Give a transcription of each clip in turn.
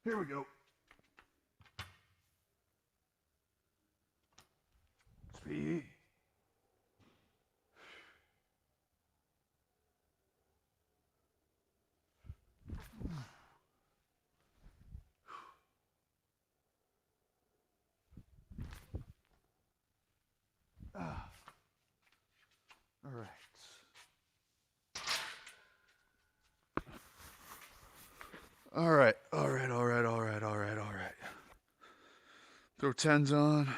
Here we go. Speed. All right. All right. Throw 10s on.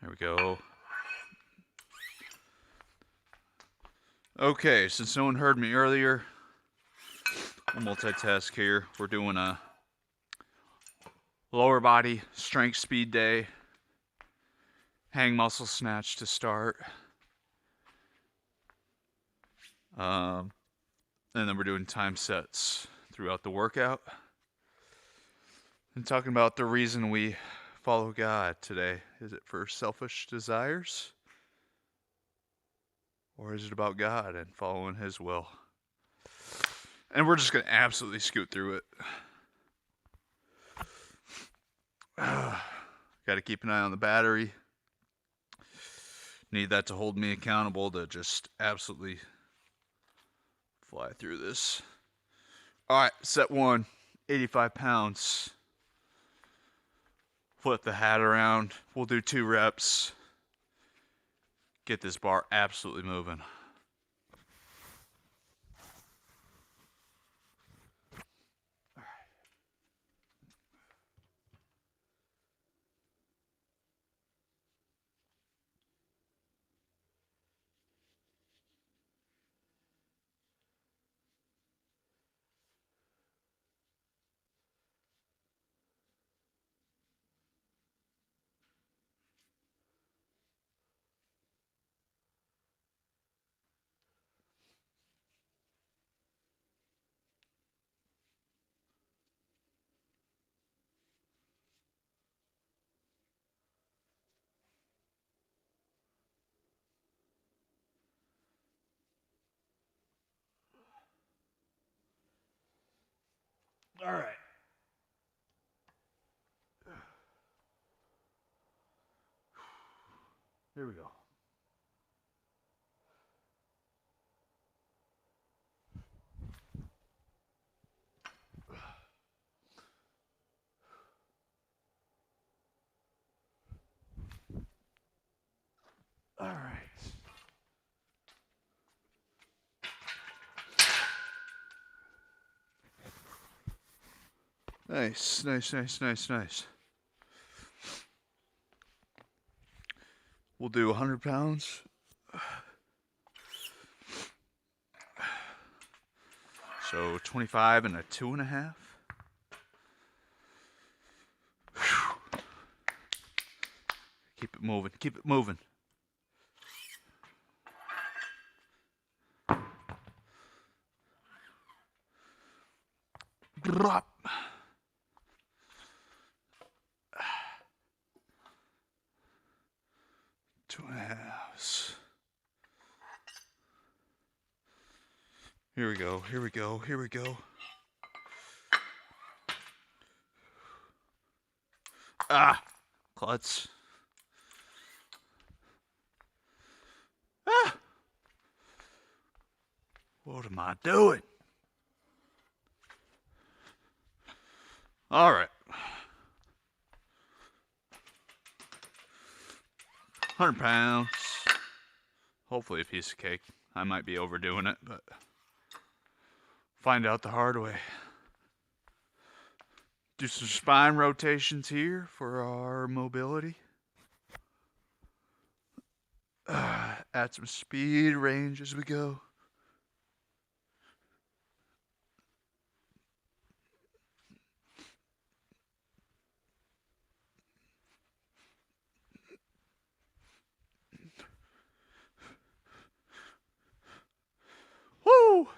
There we go. Okay, since no one heard me earlier, we'll multitask here. We're doing a lower body strength speed day. Hang muscle snatch to start. And then we're doing time sets throughout the workout. And talking about the reason we follow God today. Is it for selfish desires? Or is it about God and following His will? And we're just going to absolutely scoot through it. Got to keep an eye on the battery. Need that to hold me accountable to just absolutely fly through this. All right, set 1, 85 pounds. Flip the hat around. We'll do 2 reps. Get this bar absolutely moving. All right. Here we go. All right. Nice. We'll do 100 pounds. So 25 and a 2.5. Keep it moving. Drop. Two and a halves. Here we go. Klutz. What am I doing? All right. 100 pounds. Hopefully a piece of cake. I might be overdoing it, but find out the hard way. Do some spine rotations here for our mobility. Add some speed, range as we go. Woo!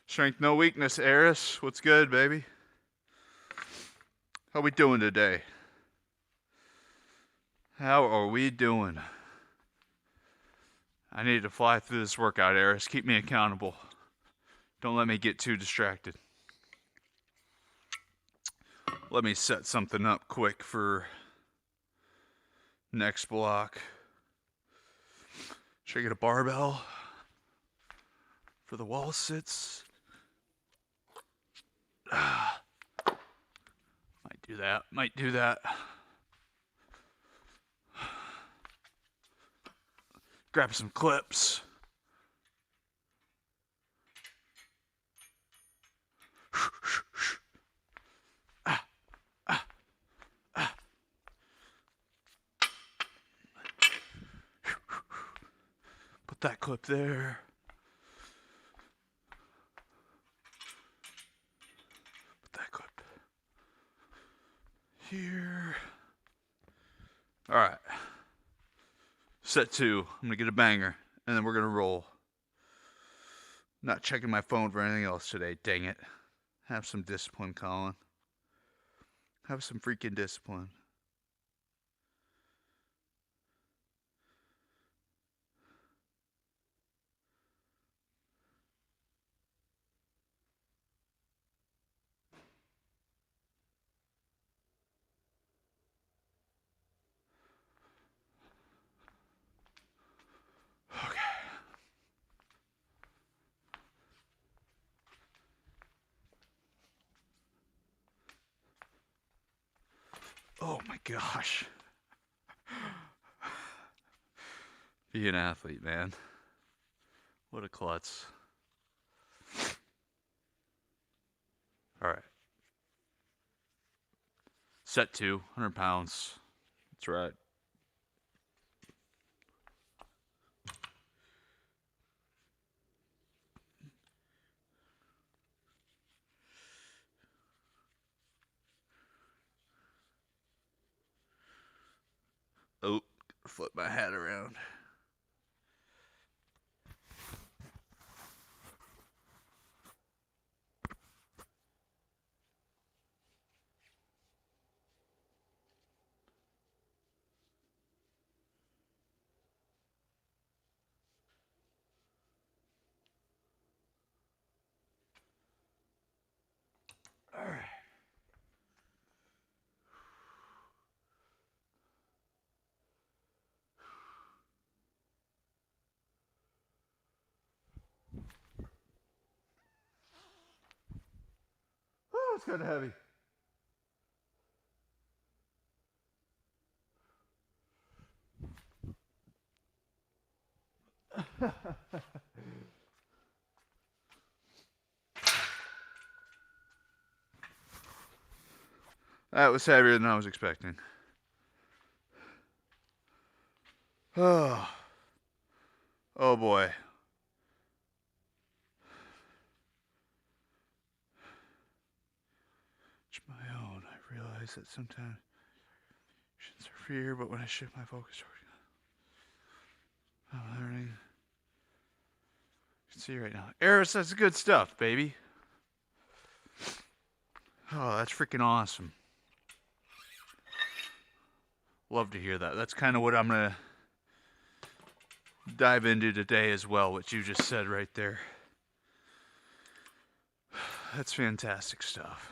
Strength, no weakness, Eris. What's good, baby? How we doing today? How are we doing? I need to fly through this workout, Eris. Keep me accountable. Don't let me get too distracted. Let me set something up quick for next block. Should I get a barbell for the wall sits? Might do that. Grab some clips. Put that clip there. Put that clip here. All right. Set 2. I'm going to get a banger, and then we're going to roll. Not checking my phone for anything else today. Dang it. Have some discipline, Colin. Have some freaking discipline. Okay. Oh my gosh. Be an athlete, man. What a klutz. All right. Set 2, 100 pounds. That's right. Oh, flip my hat around. All right. Oh, it's kind of heavy. That was heavier than I was expecting. Oh, oh boy. It's my own. I realize that sometimes actions are fear, but when I shift my focus toward I'm learning. You can see right now. Eris, that's good stuff, baby. Oh, that's freaking awesome. Love to hear that. That's kind of what I'm going to dive into today as well, what you just said right there. That's fantastic stuff.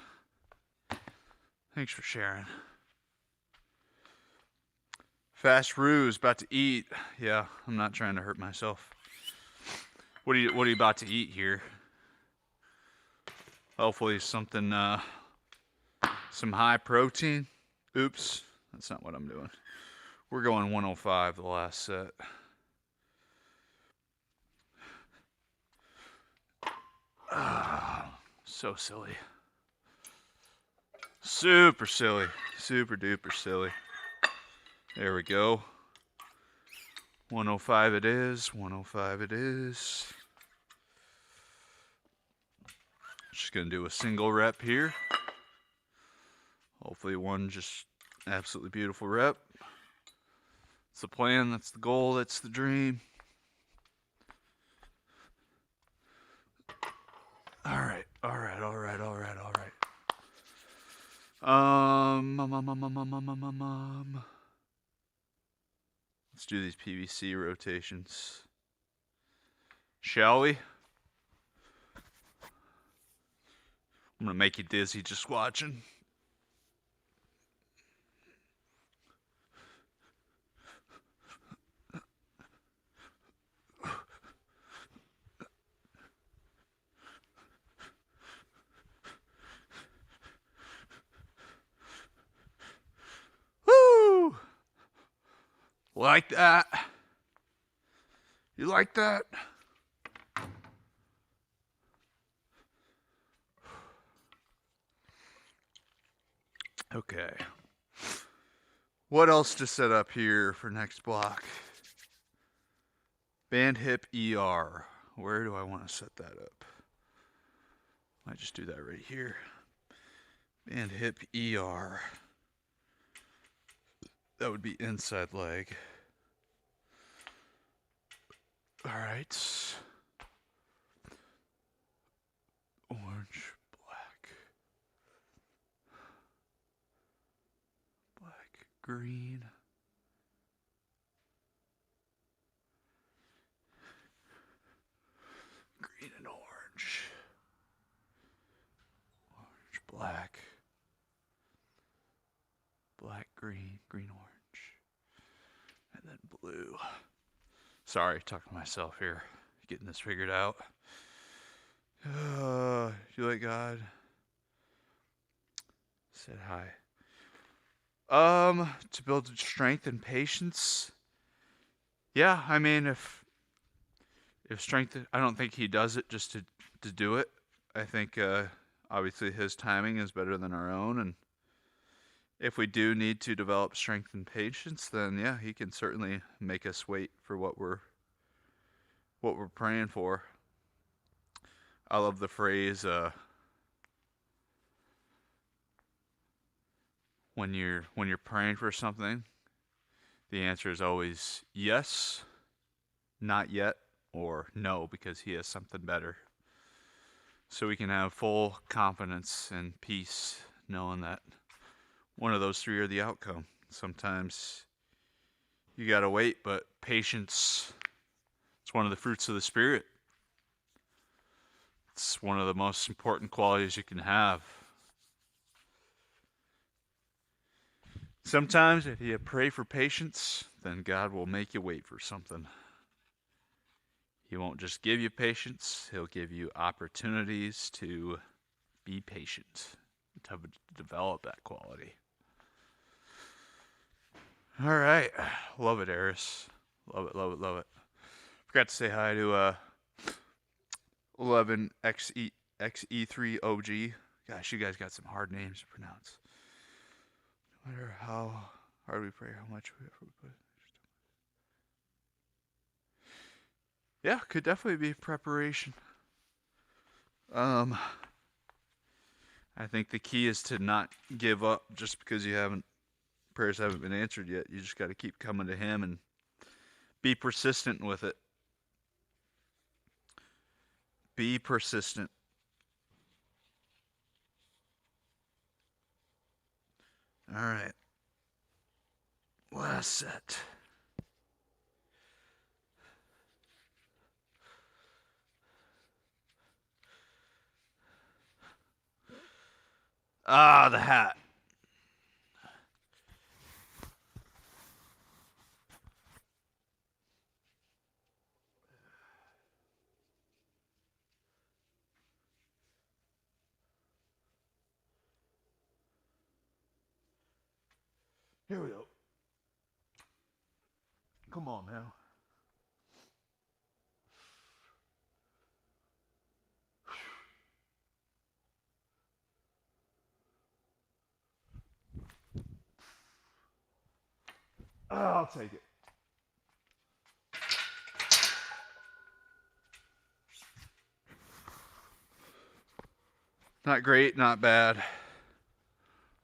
Thanks for sharing. Fast Ruse, about to eat. Yeah, I'm not trying to hurt myself. What are you about to eat here? Hopefully something, some high protein. Oops, that's not what I'm doing. We're going 105 the last set. So silly. Super silly. Super duper silly. There we go. 105 it is. 105 it is. Just going to do a single rep here. Hopefully one just absolutely beautiful rep. That's the plan. That's the goal. That's the dream. All right. Let's do these PVC rotations. Shall we? I'm gonna make you dizzy just watching. Woo! Like that? You like that? Okay. What else to set up here for next block? Band hip ER. Where do I want to set that up? Might just do that right here. Band hip ER. That would be inside leg. All right. Orange, black. Black, green. Green and orange. Orange, black. Black, green, green, orange. And then blue. Sorry, talking to myself here. Getting this figured out. You like God? Said hi. To build strength and patience. Yeah, I mean, if strength, I don't think he does it just to do it. I think obviously his timing is better than our own, and if we do need to develop strength and patience, then yeah, he can certainly make us wait for what we're praying for. I love the phrase when you're praying for something, the answer is always yes, not yet, or no, because he has something better. So we can have full confidence and peace knowing that one of those three are the outcome. Sometimes you gotta wait, but patience, it's one of the fruits of the Spirit. It's one of the most important qualities you can have. Sometimes if you pray for patience, then God will make you wait for something. He won't just give you patience, he'll give you opportunities to be patient, to develop that quality. All right. Love it, Eris. Love it, love it, love it. Forgot to say hi to 11XE3OG. Gosh, you guys got some hard names to pronounce. No matter how hard we pray, how much we put. Yeah, could definitely be preparation. I think the key is to not give up just because prayers haven't been answered yet. You just got to keep coming to him and be persistent with it. Be persistent. All right. Last set. Ah, the hat. Here we go. Come on now. I'll take it. Not great, not bad.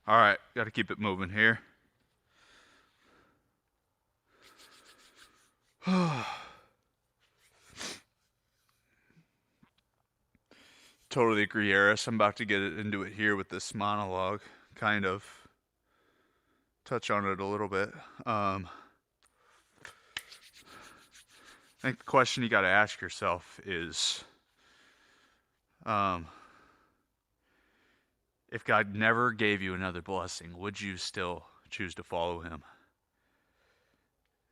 All right, got to keep it moving here. Totally agree, Eris. I'm about to get into it here with this monologue. Kind of touch on it a little bit. I think the question you got to ask yourself is, if God never gave you another blessing, would you still choose to follow him?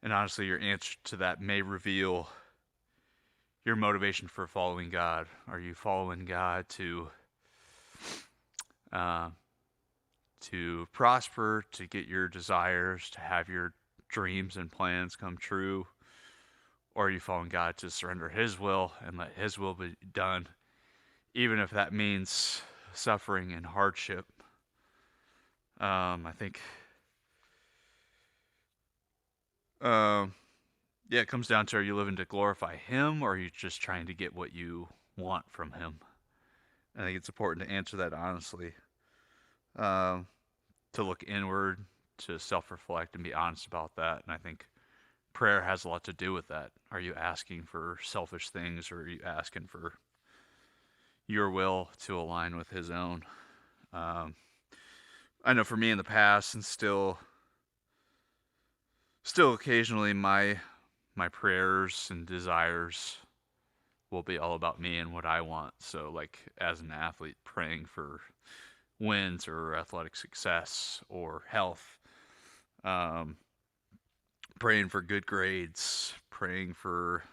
And honestly, your answer to that may reveal your motivation for following God. Are you following God to prosper, to get your desires, to have your dreams and plans come true? Or are you following God to surrender his will and let his will be done, even if that means suffering and hardship? I think, it comes down to, are you living to glorify him, or are you just trying to get what you want from him? I think it's important to answer that honestly, to look inward, to self-reflect and be honest about that. And I think prayer has a lot to do with that. Are you asking for selfish things, or are you asking for your will to align with his own? I know for me in the past, and still occasionally, my prayers and desires will be all about me and what I want. So like as an athlete, praying for wins or athletic success or health, praying for good grades, praying for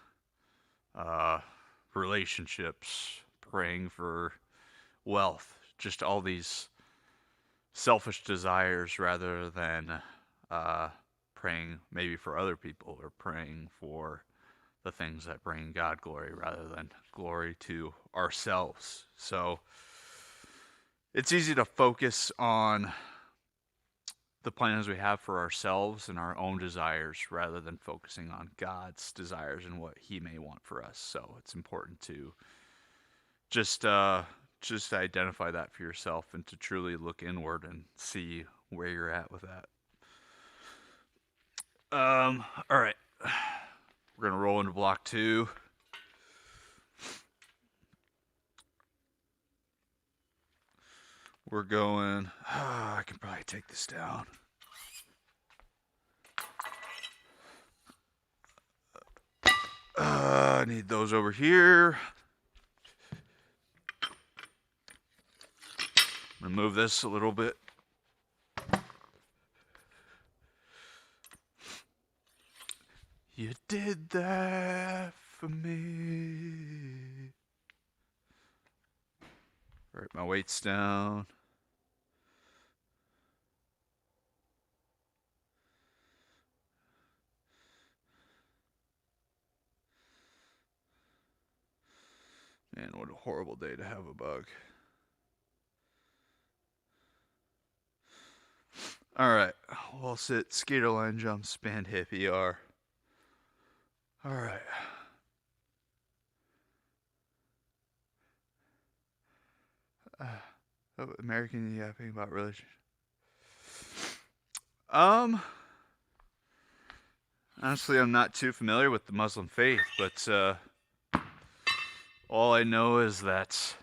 relationships, praying for wealth, just all these selfish desires, rather than praying maybe for other people, or praying for the things that bring God glory rather than glory to ourselves. So it's easy to focus on the plans we have for ourselves and our own desires, rather than focusing on God's desires and what he may want for us. So it's important to just identify that for yourself, and to truly look inward and see where you're at with that. All right. We're going to roll into block 2. We're going... I can probably take this down. I need those over here. I'm going to move this a little bit. You did that for me. All right, my weight's down. Man, what a horrible day to have a bug. All right, wall sit, skater line jump, span hip ER. All right. American yapping about religion. Honestly, I'm not too familiar with the Muslim faith, but all I know is that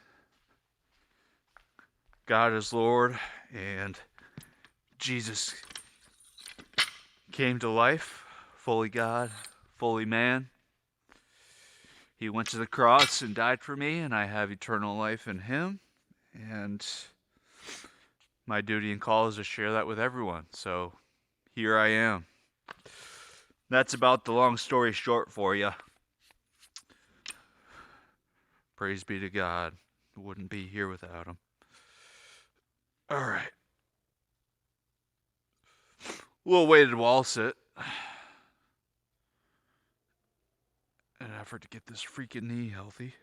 God is Lord, and Jesus came to life, fully God, fully man. He went to the cross and died for me, and I have eternal life in him. And my duty and call is to share that with everyone. So here I am. That's about the long story short for you. Praise be to God. Wouldn't be here without him. All right. A little weighted wall sit. In an effort to get this freaking knee healthy.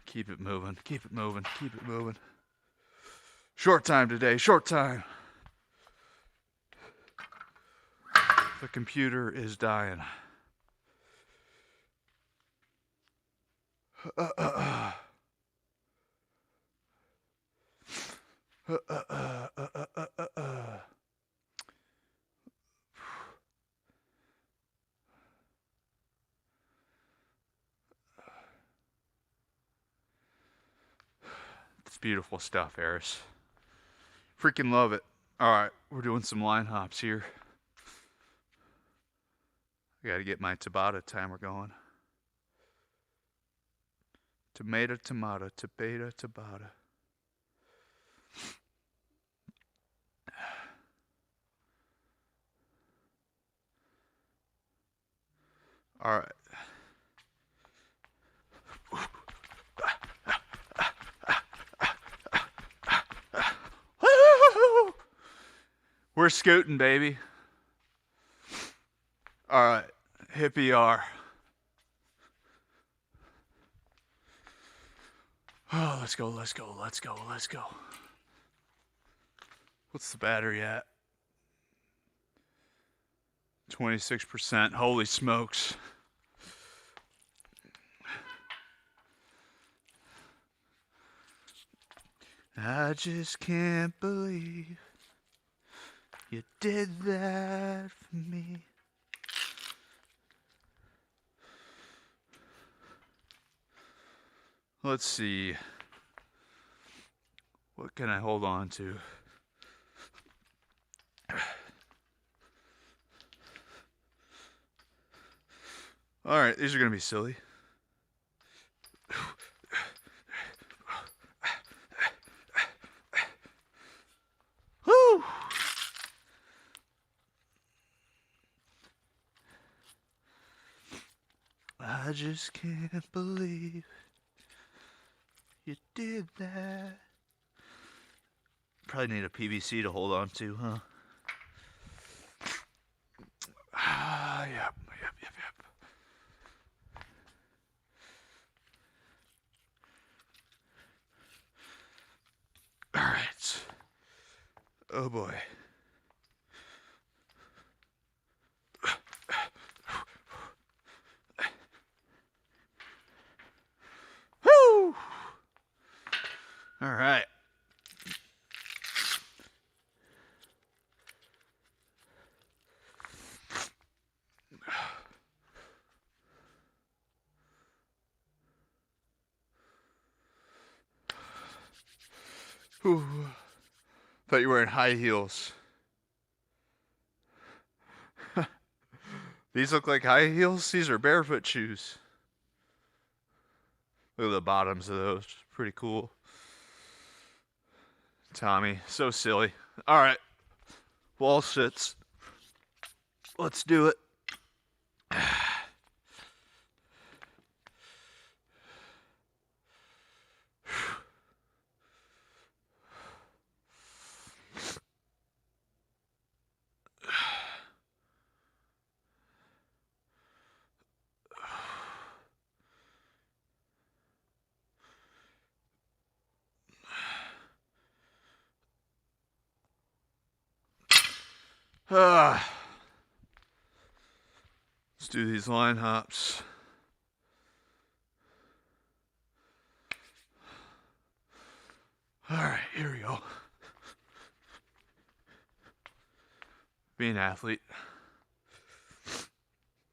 Keep it moving, keep it moving, keep it moving. Short time today, short time. The computer is dying. It's beautiful stuff, Eris. Freaking love it. Alright, we're doing some line hops here. I gotta get my Tabata timer going. Tomato, tomato, tabata, tabata. Alright. We're scooting, baby. Alright. Hit ER. Oh, let's go, let's go, let's go, let's go. What's the battery at? 26%. Holy smokes. I just can't believe you did that for me. Let's see. What can I hold on to? Alright, these are going to be silly. Woo! I just can't believe you did that. Probably need a PVC to hold on to, huh? Yep. All right. Oh boy. Woo! All right. Whew. Thought you were wearing high heels. These look like high heels. These are barefoot shoes. Look at the bottoms of those. Pretty cool. Tommy, so silly. All right. Wall sits. Let's do it. Let's do these line hops. All right, here we go. Be an athlete.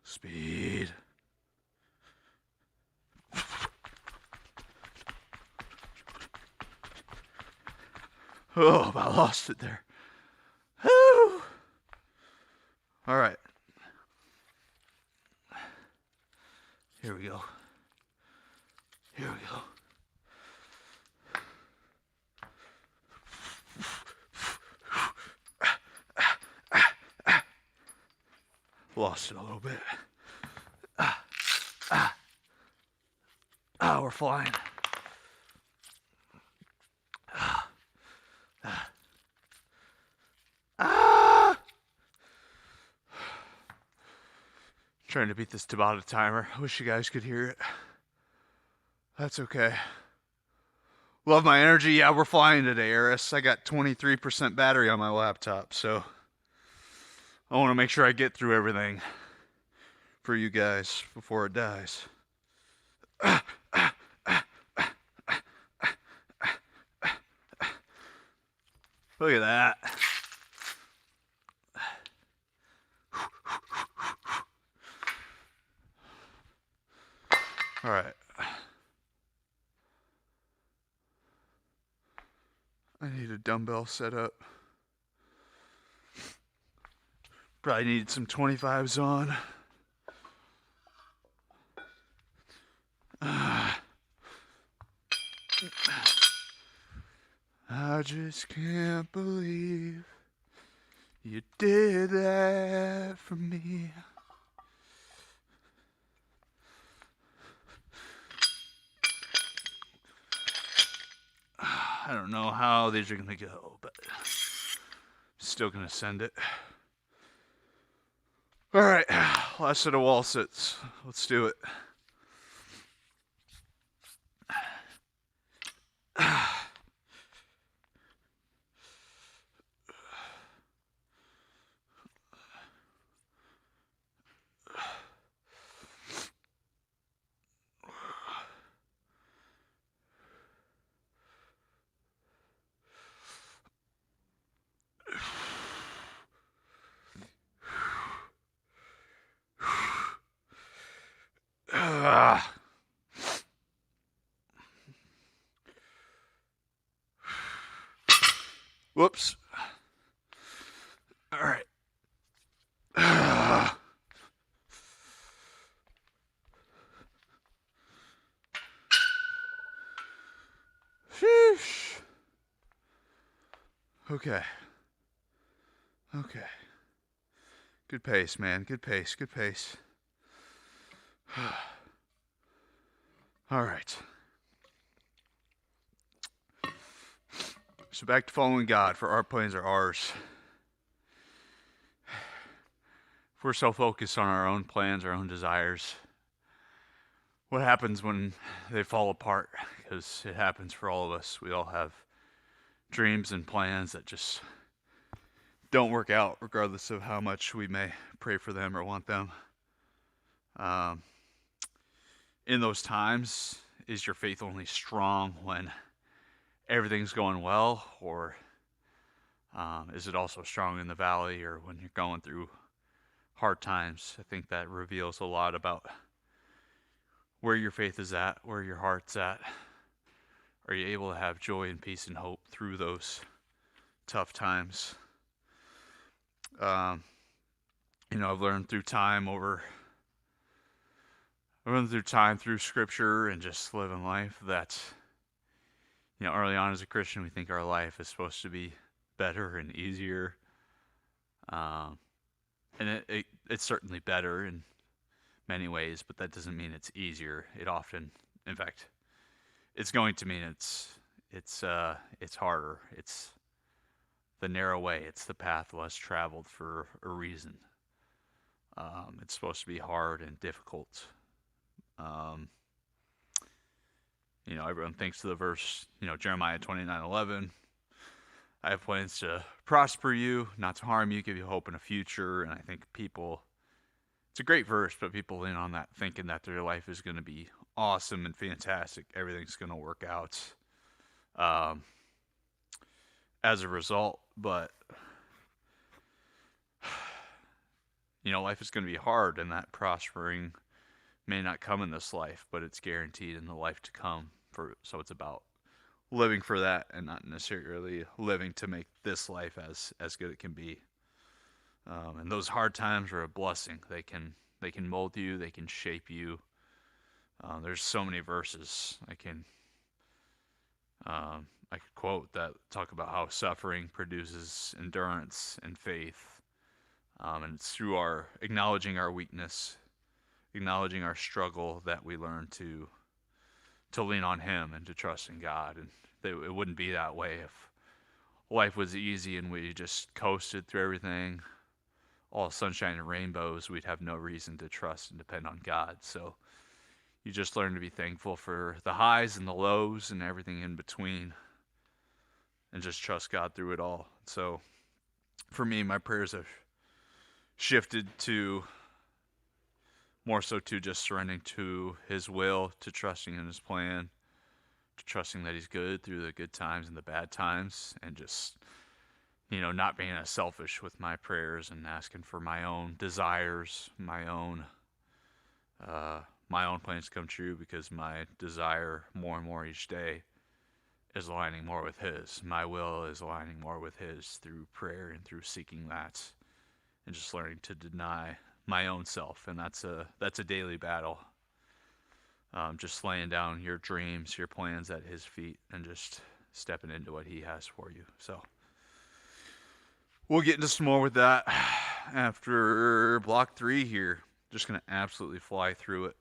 Speed. Oh, I lost it there. Woo! All right. Here we go. Here we go. Lost it a little bit. We're flying. Trying to beat this Tabata timer. I wish you guys could hear it. That's okay. Love my energy. Yeah, we're flying today, Eris. I got 23% battery on my laptop, so I want to make sure I get through everything for you guys before it dies. Look at that. All right. I need a dumbbell set up. Probably need some 25s on. I just can't believe you did that for me. I don't know how these are gonna go, but still gonna send it. All right, last set of wall sits. Let's do it. Whoops. All right. Sheesh. Okay. Okay. Good pace, man. Good pace. Good pace. All right. So back to following God, for our plans are ours. If we're so focused on our own plans, our own desires, what happens when they fall apart? Because it happens for all of us. We all have dreams and plans that just don't work out, regardless of how much we may pray for them or want them. In those times, is your faith only strong when everything's going well, or is it also strong in the valley or when you're going through hard times? I think that reveals a lot about where your faith is at, where your heart's at. Are you able to have joy and peace and hope through those tough times? I've learned through time through scripture and just living life that, early on as a Christian, we think our life is supposed to be better and easier. And it's certainly better in many ways, but that doesn't mean it's easier. It often, in fact, it's going to mean it's harder. It's the narrow way. It's the path less traveled for a reason. It's supposed to be hard and difficult. Everyone thinks of the verse, Jeremiah 29:11. I have plans to prosper you, not to harm you, give you hope in a future. And I think it's a great verse, but people lean on that thinking that their life is going to be awesome and fantastic. Everything's going to work out as a result. But, life is going to be hard, and that prospering may not come in this life, but it's guaranteed in the life to come. So it's about living for that and not necessarily living to make this life as good it can be. And those hard times are a blessing. They can mold you. They can shape you. There's so many verses I could quote that talk about how suffering produces endurance and faith. And it's through our acknowledging our weakness, acknowledging our struggle, that we learn to lean on Him and to trust in God. And it wouldn't be that way if life was easy and we just coasted through everything, all sunshine and rainbows. We'd have no reason to trust and depend on God. So you just learn to be thankful for the highs and the lows and everything in between, and just trust God through it all. So for me, my prayers have shifted to more so to just surrendering to His will, to trusting in His plan, to trusting that He's good through the good times and the bad times, and just, not being as selfish with my prayers and asking for my own desires, my own plans to come true, because my desire more and more each day is aligning more with His. My will is aligning more with His through prayer and through seeking that, and just learning to deny my own self. And that's a daily battle. Just laying down your dreams, your plans at His feet, and just stepping into what He has for you. So we'll get into some more with that after block 3 here. Just going to absolutely fly through it.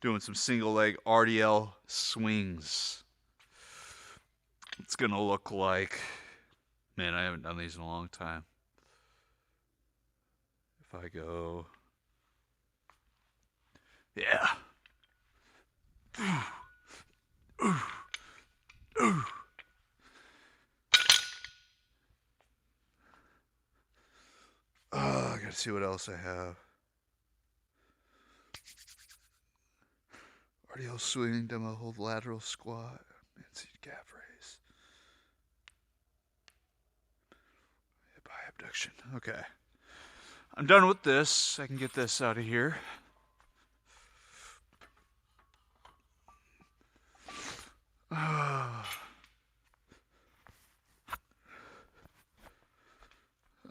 Doing some single leg RDL swings. It's going to look like, man, I haven't done these in a long time. If I go, yeah. I gotta see what else I have. RDL swing, demo hold, lateral squat, man-seat calf raise. Hip high abduction. Okay. I'm done with this. I can get this out of here. All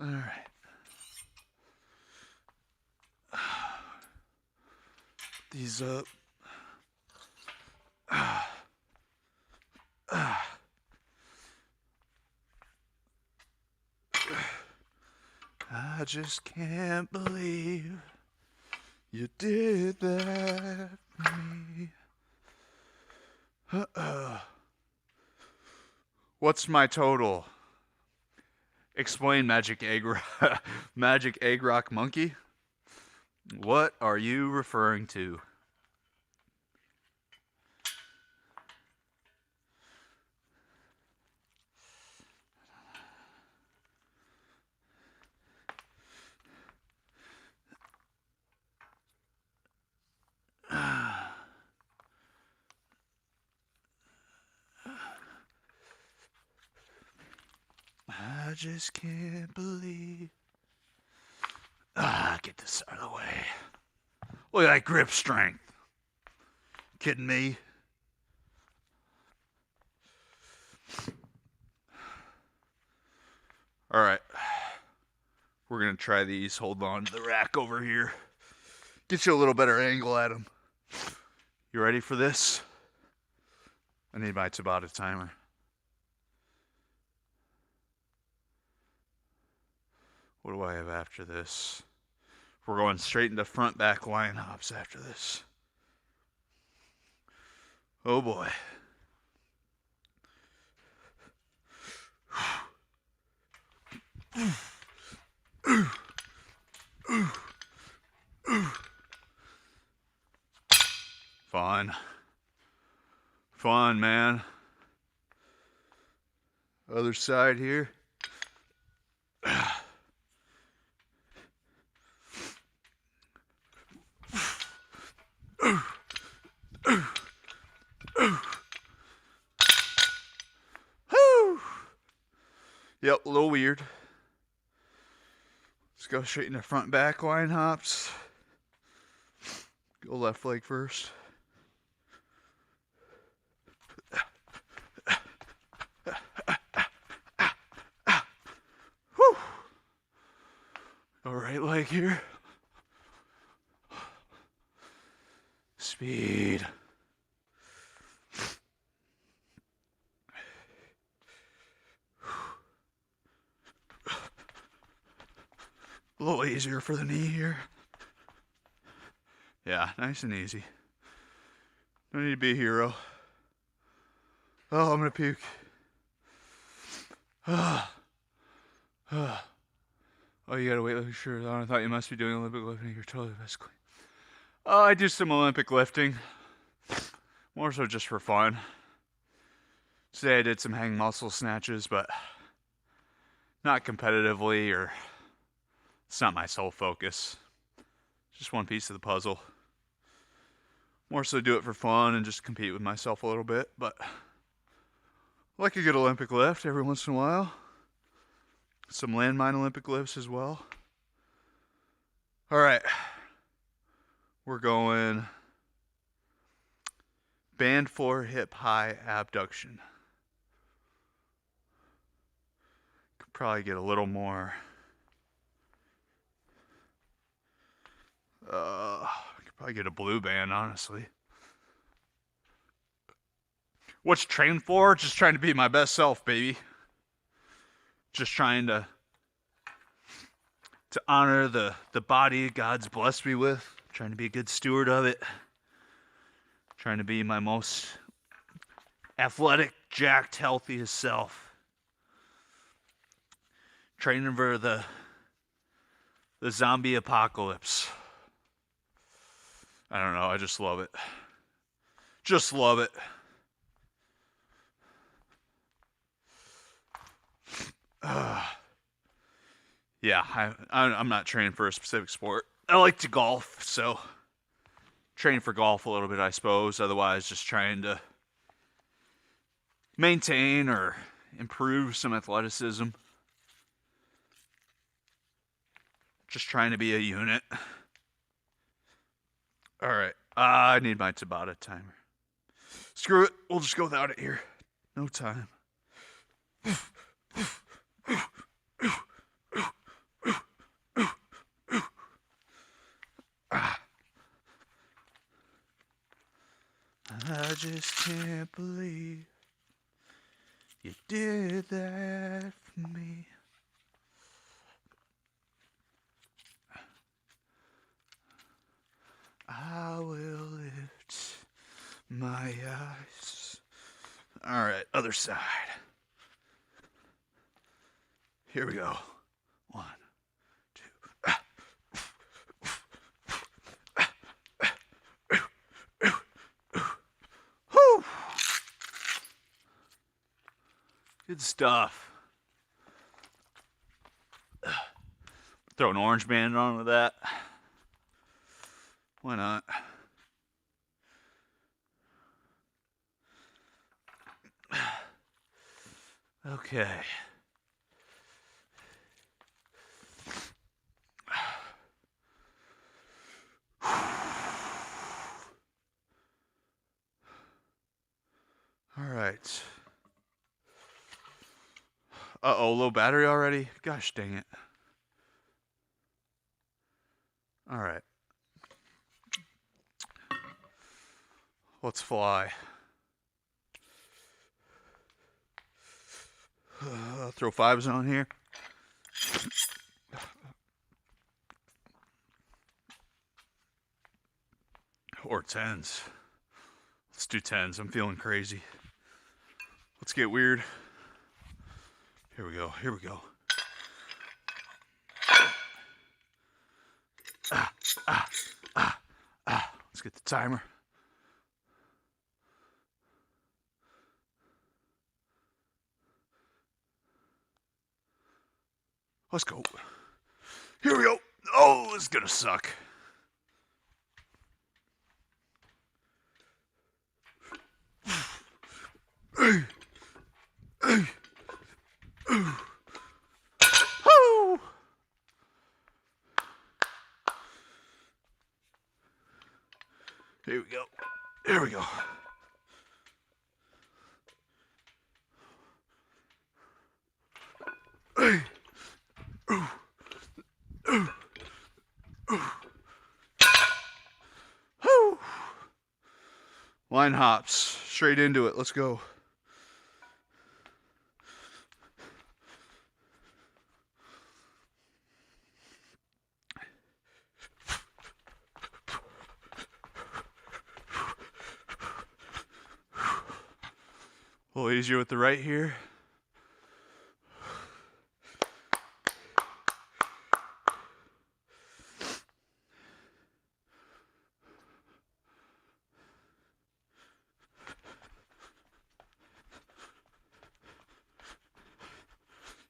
right. These up. I just can't believe you did that for me. What's my total? Explain, Magic Egg Magic Egg Rock Monkey. What are you referring to? I just can't believe. Get this out of the way. Look at that grip strength. Kidding me? All right. We're going to try these. Hold on to the rack over here. Get you a little better angle at them. You ready for this? I need my Tabata timer. What do I have after this? We're going straight into front back line hops after this. Oh boy. Fun. Fun, man. Other side here. Yep, a little weird. Let's go straight into front back line hops. Go left leg first. Whew. Go right leg here. Speed. A little easier for the knee here. Yeah, nice and easy. No need to be a hero. Oh, I'm gonna puke. Oh, you got a weightlifting shirt on. I thought you must be doing Olympic lifting. You're totally basically. Oh, I do some Olympic lifting. More so just for fun. Today I did some hang muscle snatches, but not competitively, or it's not my sole focus. Just one piece of the puzzle. More so do it for fun and just compete with myself a little bit, but I like a good Olympic lift every once in a while. Some landmine Olympic lifts as well. All right. We're going Band 4 hip high abduction. Could probably get a little more. Could probably get a blue band, honestly. What's trained for? Just trying to be my best self, baby. Just trying to honor the body God's blessed me with. Trying to be a good steward of it. Trying to be my most athletic, jacked, healthiest self. Training for the zombie apocalypse. I don't know, I just love it. Just love it. Yeah, I'm not training for a specific sport. I like to golf, so train for golf a little bit, I suppose. Otherwise, just trying to maintain or improve some athleticism. Just trying to be a unit. All right, I need my Tabata timer. Screw it, we'll just go without it here. No time. I just can't believe you did that for me. I will lift my eyes. All right, other side. Here we go. 1, 2. Whew. Good stuff. Throw an orange band on with that. Why not? Okay. All right. Uh-oh, low battery already? Gosh dang it. All right. Let's fly. Throw 5s on here. Or 10s. Let's do 10s. I'm feeling crazy. Let's get weird. Here we go. Here we go. Let's get the timer. Let's go. Here we go. Oh, this is gonna suck. Here we go. Here we go. Line hops. Straight into it. Let's go. A little easier with the right here.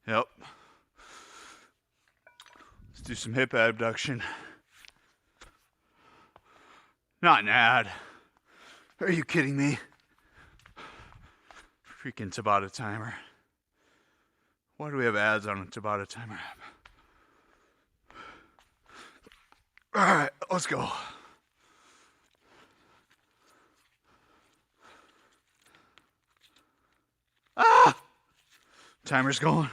Yep. Let's do some hip abduction. Not an ad. Are you kidding me? Freaking Tabata timer. Why do we have ads on a Tabata timer app? Alright, let's go. Timer's going.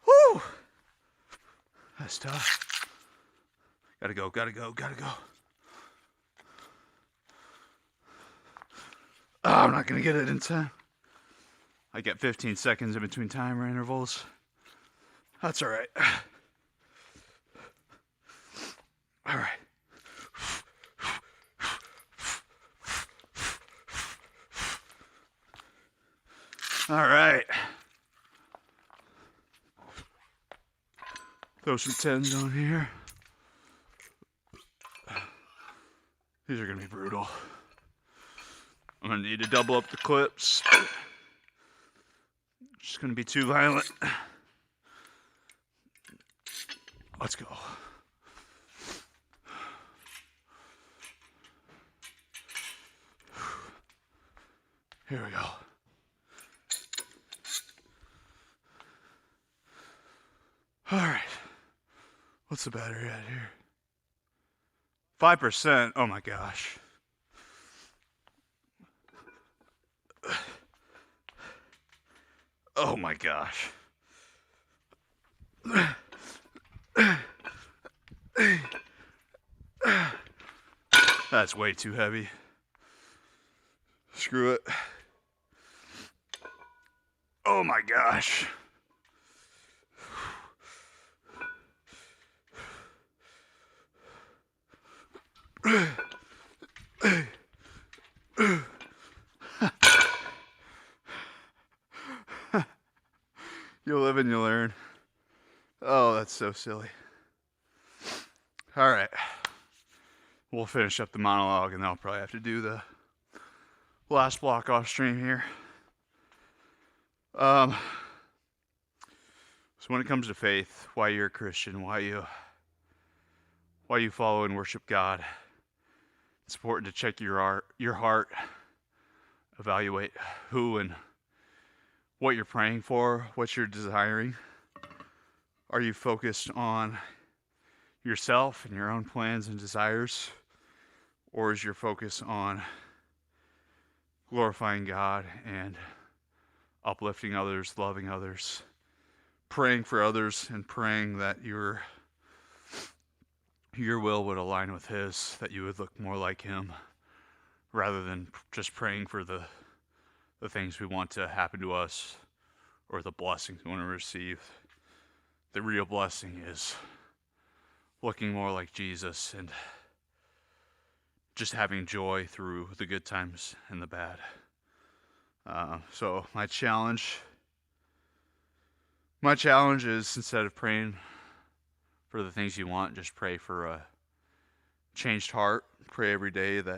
Woo! That's tough. Gotta go. Oh, I'm not gonna get it in time. I get 15 seconds in between timer intervals. That's alright. Alright. Alright. Throw some 10s on here. These are gonna be brutal. I'm gonna need to double up the clips. Just gonna be too violent. Let's go. Here we go. All right. What's the battery at here? 5%. Oh my gosh. Oh my gosh. That's way too heavy. Screw it. Oh my gosh. You'll live and you'll learn. Oh, that's so silly. All right. We'll finish up the monologue and then I'll probably have to do the last block off stream here. So when it comes to faith, why you're a Christian, why you follow and worship God, it's important to check your heart, evaluate who and what you're praying for, what you're desiring. Are you focused on yourself and your own plans and desires? Or is your focus on glorifying God and uplifting others, loving others, praying for others, and praying that your will would align with His, that you would look more like Him, rather than just praying for the things we want to happen to us or the blessings we want to receive. The real blessing is looking more like Jesus and just having joy through the good times and the bad. So my challenge is, instead of praying for the things you want, just pray for a changed heart. Pray every day that